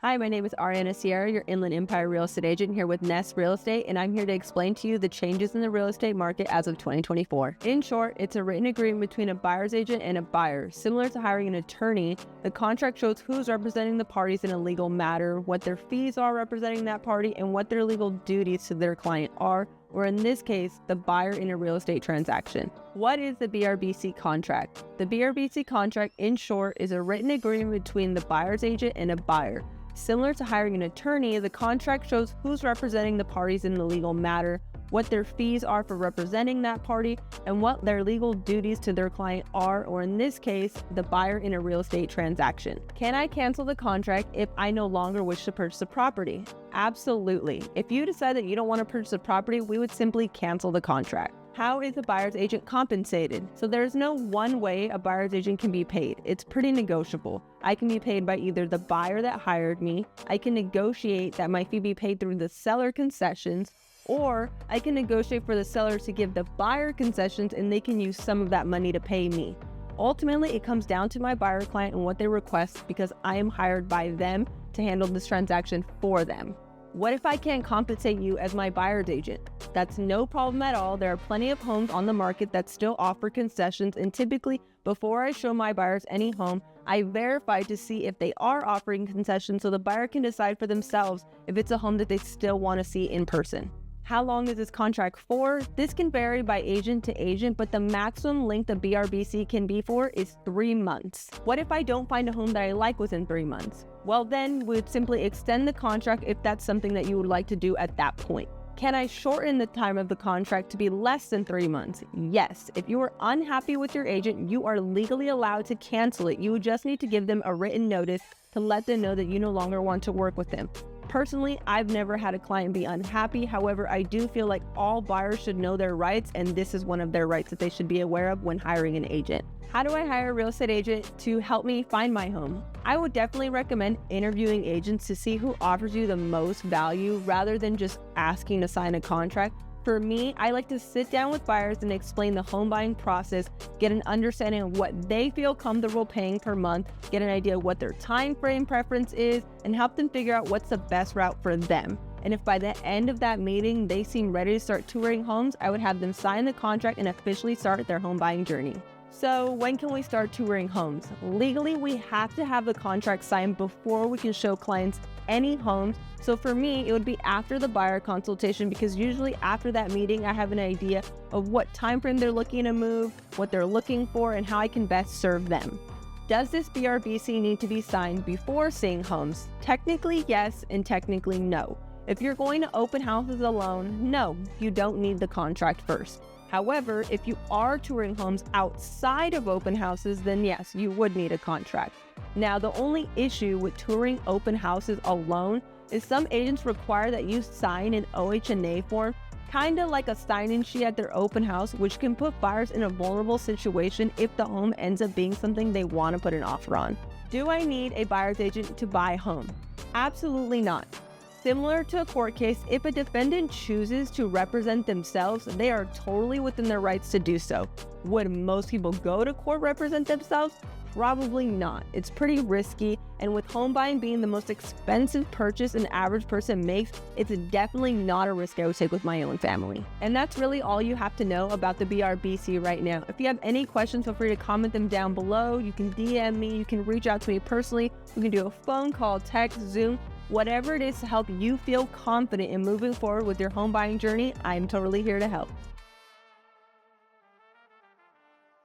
Hi, my name is Arianna Sierra, your Inland Empire real estate agent here with Nest Real Estate, and I'm here to explain to you the changes in the real estate market as of 2024. In short, it's a written agreement between a buyer's agent and a buyer. Similar to hiring an attorney, the contract shows who's representing the parties in a legal matter, what their fees are representing that party, and what their legal duties to their client are, or in this case, the buyer in a real estate transaction. What is the BRBC contract? The BRBC contract, in short, is a written agreement between the buyer's agent and a buyer. Similar to hiring an attorney, the contract shows who's representing the parties in the legal matter, what their fees are for representing that party, and what their legal duties to their client are, or in this case, the buyer in a real estate transaction. Can I cancel the contract if I no longer wish to purchase a property? Absolutely. If you decide that you don't want to purchase a property, we would simply cancel the contract. How is a buyer's agent compensated? So there's no one way a buyer's agent can be paid. It's pretty negotiable. I can be paid by either the buyer that hired me, I can negotiate that my fee be paid through the seller concessions, or I can negotiate for the seller to give the buyer concessions and they can use some of that money to pay me. Ultimately, it comes down to my buyer client and what they request because I am hired by them to handle this transaction for them. What if I can't compensate you as my buyer's agent? That's no problem at all. There are plenty of homes on the market that still offer concessions, and typically before I show my buyers any home, I verify to see if they are offering concessions so the buyer can decide for themselves if it's a home that they still want to see in person. How long is this contract for? This can vary by agent to agent, but the maximum length a BRBC can be for is 3 months. What if I don't find a home that I like within 3 months? Well, then we'd simply extend the contract if that's something that you would like to do at that point. Can I shorten the time of the contract to be less than 3 months? Yes. If you are unhappy with your agent, you are legally allowed to cancel it. You would just need to give them a written notice to let them know that you no longer want to work with them. Personally, I've never had a client be unhappy. However, I do feel like all buyers should know their rights, and this is one of their rights that they should be aware of when hiring an agent. How do I hire a real estate agent to help me find my home? I would definitely recommend interviewing agents to see who offers you the most value rather than just asking to sign a contract. For me, I like to sit down with buyers and explain the home buying process, get an understanding of what they feel comfortable paying per month, get an idea of what their time frame preference is, and help them figure out what's the best route for them. And if by the end of that meeting, they seem ready to start touring homes, I would have them sign the contract and officially start their home buying journey. So when can we start touring homes? Legally, we have to have the contract signed before we can show clients any homes. So for me, it would be after the buyer consultation because usually after that meeting, I have an idea of what time frame they're looking to move, what they're looking for, and how I can best serve them. Does this BRBC need to be signed before seeing homes? Technically, yes, and technically, no. If you're going to open houses alone, no, you don't need the contract first. However, if you are touring homes outside of open houses, then yes, you would need a contract. Now, the only issue with touring open houses alone is some agents require that you sign an OHNA form, kind of like a sign-in sheet at their open house, which can put buyers in a vulnerable situation if the home ends up being something they want to put an offer on. Do I need a buyer's agent to buy a home? Absolutely not. Similar to a court case, if a defendant chooses to represent themselves, they are totally within their rights to do so. Would most people go to court represent themselves? Probably not. It's pretty risky, and with home buying being the most expensive purchase an average person makes, it's definitely not a risk I would take with my own family. And that's really all you have to know about the BRBC right now. If you have any questions, feel free to comment them down below. You can DM me, you can reach out to me personally. We can do a phone call, text, Zoom, whatever it is to help you feel confident in moving forward with your home buying journey. I'm totally here to help.